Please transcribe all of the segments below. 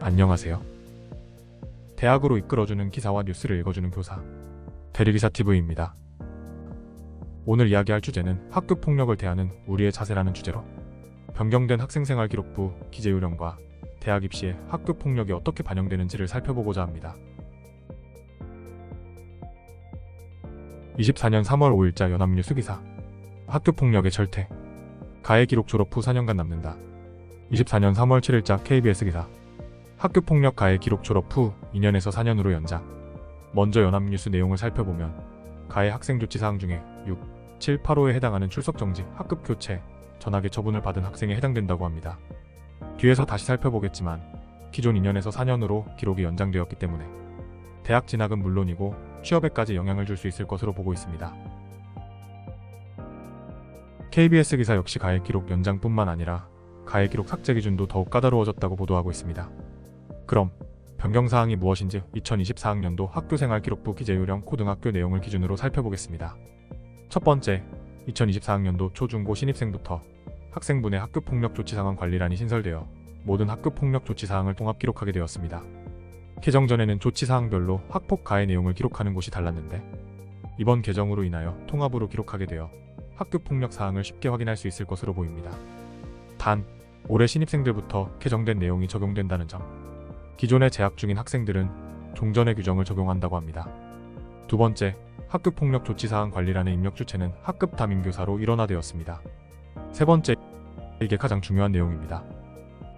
안녕하세요. 대학으로 이끌어주는 기사와 뉴스를 읽어주는 교사 대리기사TV입니다. 오늘 이야기할 주제는 학교 폭력을 대하는 우리의 자세라는 주제로 변경된 학생생활 기록부 기재 요령과 대학 입시에 학교 폭력이 어떻게 반영되는지를 살펴보고자 합니다. 24년 3월 5일자 연합뉴스 기사 학교 폭력의 절퇴 가해 기록 졸업 후 4년간 남는다. 24년 3월 7일자 KBS 기사 학교 폭력 가해 기록 졸업 후 2년에서 4년으로 연장. 먼저 연합뉴스 내용을 살펴보면 가해 학생 조치 사항 중에 6, 7, 8호에 해당하는 출석 정지, 학급 교체, 전학의 처분을 받은 학생에 해당된다고 합니다. 뒤에서 다시 살펴보겠지만 기존 2년에서 4년으로 기록이 연장되었기 때문에 대학 진학은 물론이고 취업에까지 영향을 줄 수 있을 것으로 보고 있습니다. KBS 기사 역시 가해 기록 연장뿐만 아니라 가해 기록 삭제 기준도 더욱 까다로워졌다고 보도하고 있습니다. 그럼 변경사항이 무엇인지 2024학년도 학교생활 기록부 기재요령 고등학교 내용을 기준으로 살펴보겠습니다. 첫 번째, 2024학년도 초중고 신입생부터 학생분의 학교폭력 조치상황 관리란이 신설되어 모든 학교폭력 조치사항을 통합 기록하게 되었습니다. 개정 전에는 조치사항별로 학폭 가해 내용을 기록하는 곳이 달랐는데 이번 개정으로 인하여 통합으로 기록하게 되어 학교폭력 사항을 쉽게 확인할 수 있을 것으로 보입니다. 단, 올해 신입생들부터 개정된 내용이 적용된다는 점. 기존에 재학 중인 학생들은 종전의 규정을 적용한다고 합니다. 두 번째, 학교폭력 조치사항 관리란의 입력 주체는 학급 담임교사로 일원화되었습니다. 세 번째, 이게 가장 중요한 내용입니다.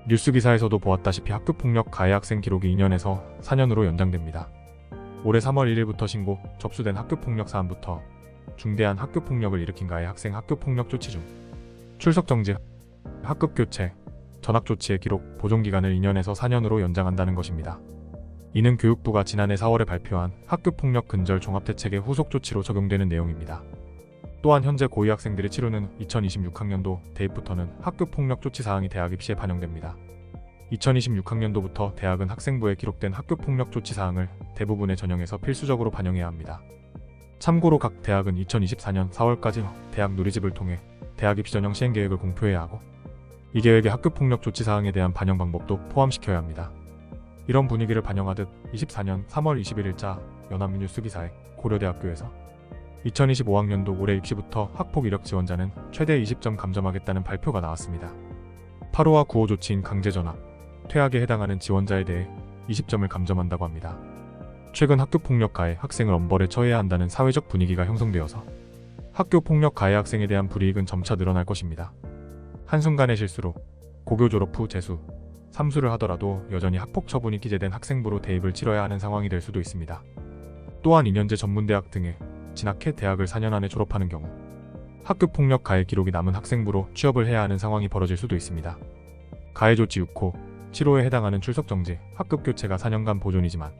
뉴스 기사에서도 보았다시피 학교폭력 가해 학생 기록이 2년에서 4년으로 연장됩니다. 올해 3월 1일부터 신고, 접수된 학교폭력 사안부터 중대한 학교폭력을 일으킨 가해 학생 학교폭력 조치 중 출석 정지, 학급 교체, 전학 조치의 기록, 보존기간을 2년에서 4년으로 연장한다는 것입니다. 이는 교육부가 지난해 4월에 발표한 학교폭력 근절 종합대책의 후속 조치로 적용되는 내용입니다. 또한 현재 고2 학생들이 치르는 2026학년도 대입부터는 학교폭력 조치사항이 대학 입시에 반영됩니다. 2026학년도부터 대학은 학생부에 기록된 학교폭력 조치사항을 대부분의 전형에서 필수적으로 반영해야 합니다. 참고로 각 대학은 2024년 4월까지 대학 누리집을 통해 대학 입시 전형 시행계획을 공표해야 하고 이 계획에 학교폭력 조치사항에 대한 반영 방법도 포함시켜야 합니다. 이런 분위기를 반영하듯 24년 3월 21일자 연합뉴스 기사에 고려대학교에서 2025학년도 올해 입시부터 학폭 이력 지원자는 최대 20점 감점하겠다는 발표가 나왔습니다. 8호와 9호 조치인 강제전학, 퇴학에 해당하는 지원자에 대해 20점을 감점한다고 합니다. 최근 학교폭력 가해 학생을 엄벌에 처해야 한다는 사회적 분위기가 형성되어서 학교폭력 가해 학생에 대한 불이익은 점차 늘어날 것입니다. 한순간의 실수로 고교 졸업 후 재수, 삼수를 하더라도 여전히 학폭 처분이 기재된 학생부로 대입을 치러야 하는 상황이 될 수도 있습니다. 또한 2년제 전문대학 등에 진학해 대학을 4년 안에 졸업하는 경우 학교폭력 가해 기록이 남은 학생부로 취업을 해야 하는 상황이 벌어질 수도 있습니다. 가해 조치 6호, 7호에 해당하는 출석 정지, 학급 교체가 4년간 보존이지만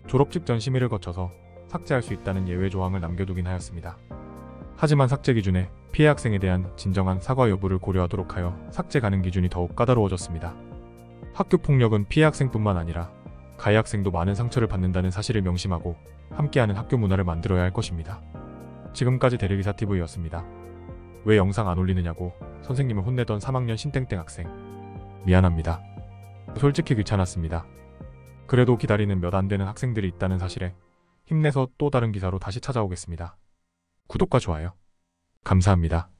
졸업 직전 심의를 거쳐서 삭제할 수 있다는 예외 조항을 남겨두긴 하였습니다. 하지만 삭제 기준에 피해 학생에 대한 진정한 사과 여부를 고려하도록 하여 삭제 가능 기준이 더욱 까다로워졌습니다. 학교폭력은 피해 학생뿐만 아니라 가해 학생도 많은 상처를 받는다는 사실을 명심하고 함께하는 학교 문화를 만들어야 할 것입니다. 지금까지 대리기사TV였습니다. 왜 영상 안 올리느냐고 선생님을 혼내던 3학년 신땡땡 학생. 미안합니다. 솔직히 귀찮았습니다. 그래도 기다리는 몇 안 되는 학생들이 있다는 사실에 힘내서 또 다른 기사로 다시 찾아오겠습니다. 구독과 좋아요 감사합니다.